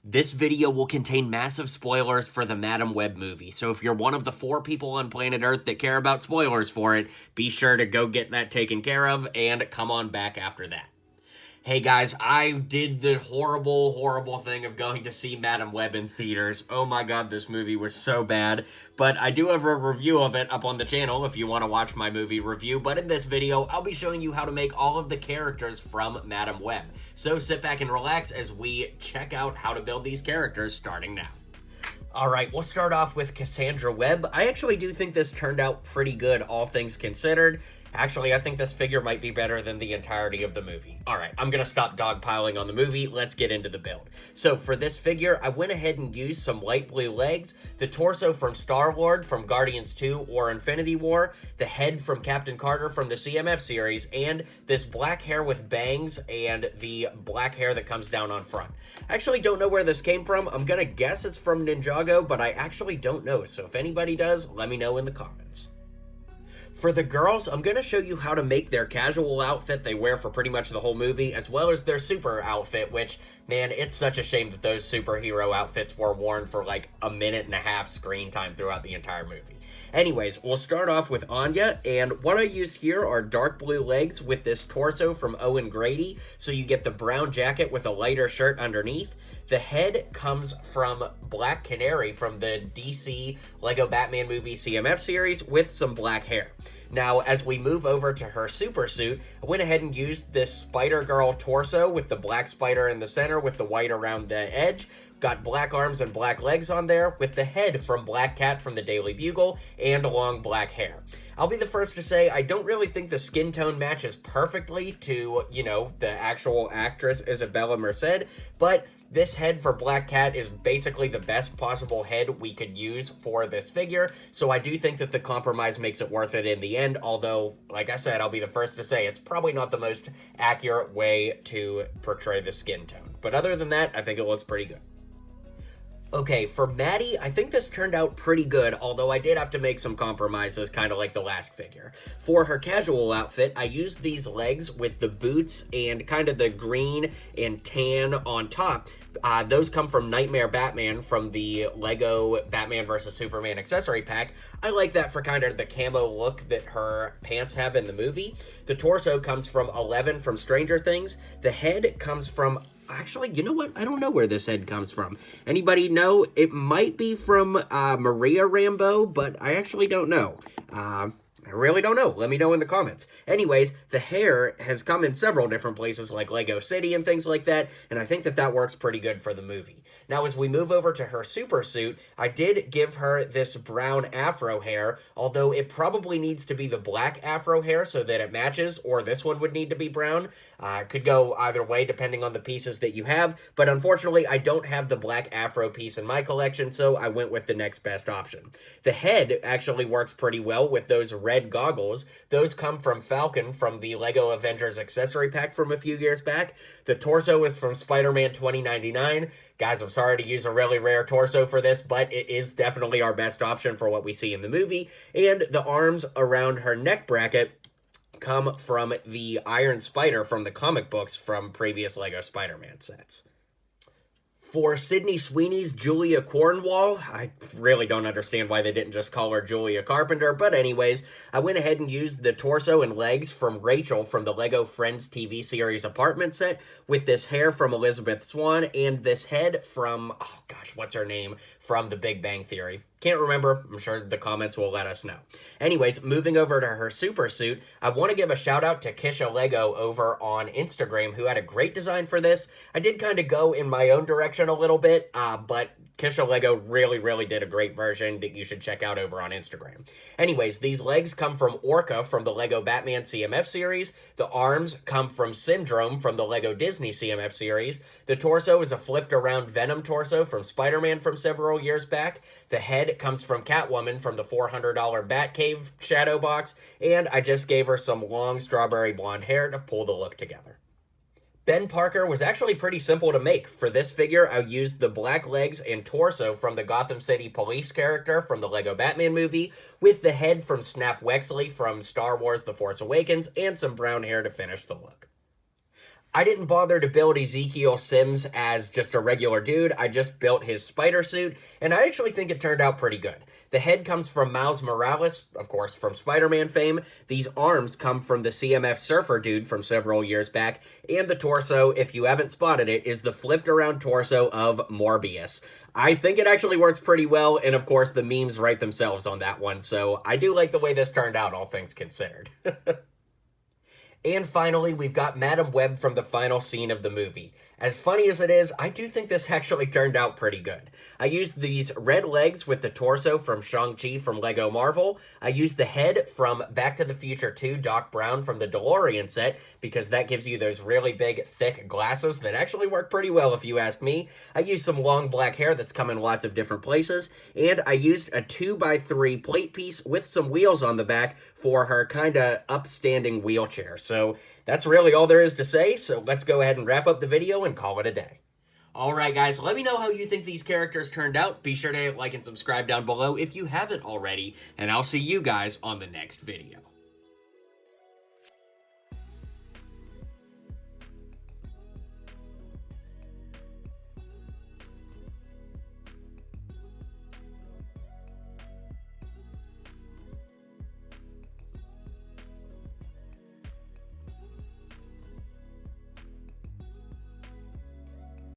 This video will contain massive spoilers for the Madam Web movie, so if you're one of the 4 people on planet Earth that care about spoilers for it, be sure to go get that taken care of and come on back after that. Hey guys, I did the horrible thing of going to see Madam Web in theaters. Oh my god, this movie was so bad. But I do have a review of it up on the channel if you want to watch my movie review. But in this video, I'll be showing you how to make all of the characters from Madam Web. So sit back and relax as we check out how to build these characters starting now. Alright, we'll start off with Cassandra Webb. I actually do think this turned out pretty good, all things considered. Actually, I think this figure might be better than the entirety of the movie. Alright, I'm gonna stop dogpiling on the movie, let's get into the build. So for this figure, I went ahead and used some light blue legs, the torso from Star-Lord from Guardians 2 or Infinity War, the head from Captain Carter from the CMF series, and this black hair with bangs and the black hair that comes down on front. I actually don't know where this came from. I'm gonna guess it's from Ninjago, but I actually don't know, so if anybody does, let me know in the comments. For the girls, I'm going to show you how to make their casual outfit they wear for pretty much the whole movie, as well as their super outfit, which, man, it's such a shame that those superhero outfits were worn for like a minute and a half screen time throughout the entire movie. Anyways, we'll start off with Anya, and what I used here are dark blue legs with this torso from Owen Grady, so you get the brown jacket with a lighter shirt underneath. The head comes from Black Canary from the DC Lego Batman movie CMF series with some black hair. Now, as we move over to her super suit, I went ahead and used this Spider-Girl torso with the black spider in the center with the white around the edge. Got black arms and black legs on there with the head from Black Cat from the Daily Bugle and long black hair. I'll be the first to say I don't really think the skin tone matches perfectly to, the actual actress Isabella Merced, but this head for Black Cat is basically the best possible head we could use for this figure, so I do think that the compromise makes it worth it in the end, although, like I said, I'll be the first to say it's probably not the most accurate way to portray the skin tone. But other than that, I think it looks pretty good. Okay, for Maddie, I think this turned out pretty good, although I did have to make some compromises, kind of like the last figure. For her casual outfit, I used these legs with the boots and kind of the green and tan on top. Those come from Nightmare Batman from the Lego Batman vs. Superman accessory pack. I like that for kind of the camo look that her pants have in the movie. The torso comes from Eleven from Stranger Things. The head comes from... Actually, you know what? I don't know where this head comes from. Anybody know? It might be from Maria Rambeau, but I actually don't know. I really don't know. Let me know in the comments. Anyways, the hair has come in several different places like Lego City and things like that, and I think that that works pretty good for the movie. Now, as we move over to her super suit, I did give her this brown afro hair, although it probably needs to be the black afro hair so that it matches, or this one would need to be brown. It could go either way depending on the pieces that you have, but unfortunately, I don't have the black afro piece in my collection, so I went with the next best option. The head actually works pretty well with those red goggles. Those come from Falcon from the Lego Avengers accessory pack from a few years back. The torso is from Spider-Man 2099. Guys, I'm sorry to use a really rare torso for this, but it is definitely our best option for what we see in the movie. And the arms around her neck bracket come from the Iron Spider from the comic books from previous Lego Spider-Man sets. For Sydney Sweeney's Julia Cornwall, I really don't understand why they didn't just call her Julia Carpenter, but anyways, I went ahead and used the torso and legs from Rachel from the Lego Friends TV series apartment set with this hair from Elizabeth Swann and this head from, oh gosh, what's her name, from The Big Bang Theory. Can't remember. I'm sure the comments will let us know. Anyways, moving over to her super suit, I want to give a shout out to Kisha Lego over on Instagram who had a great design for this. I did kind of go in my own direction a little bit, but Kisha Lego really did a great version that you should check out over on Instagram. Anyways, these legs come from Orca from the Lego Batman CMF series. The arms come from Syndrome from the Lego Disney CMF series. The torso is a flipped around Venom torso from Spider-Man from several years back. The head comes from Catwoman from the $400 Batcave shadow box. And I just gave her some long strawberry blonde hair to pull the look together. Ben Parker was actually pretty simple to make. For this figure, I used the black legs and torso from the Gotham City Police character from the Lego Batman movie, with the head from Snap Wexley from Star Wars The Force Awakens, and some brown hair to finish the look. I didn't bother to build Ezekiel Sims as just a regular dude. I just built his spider suit, and I actually think it turned out pretty good. The head comes from Miles Morales, of course, from Spider-Man fame. These arms come from the CMF Surfer dude from several years back, and the torso, if you haven't spotted it, is the flipped around torso of Morbius. I think it actually works pretty well, and of course the memes write themselves on that one, so I do like the way this turned out, all things considered. And finally, we've got Madam Web from the final scene of the movie. As funny as it is, I do think this actually turned out pretty good. I used these red legs with the torso from Shang-Chi from Lego Marvel. I used the head from Back to the Future 2 Doc Brown from the DeLorean set, because that gives you those really big, thick glasses that actually work pretty well if you ask me. I used some long black hair that's come in lots of different places, and I used a 2x3 plate piece with some wheels on the back for her kinda upstanding wheelchair. So that's really all there is to say, so let's go ahead and wrap up the video and call it a day. Alright guys, let me know how you think these characters turned out. Be sure to hit like and subscribe down below if you haven't already, and I'll see you guys on the next video.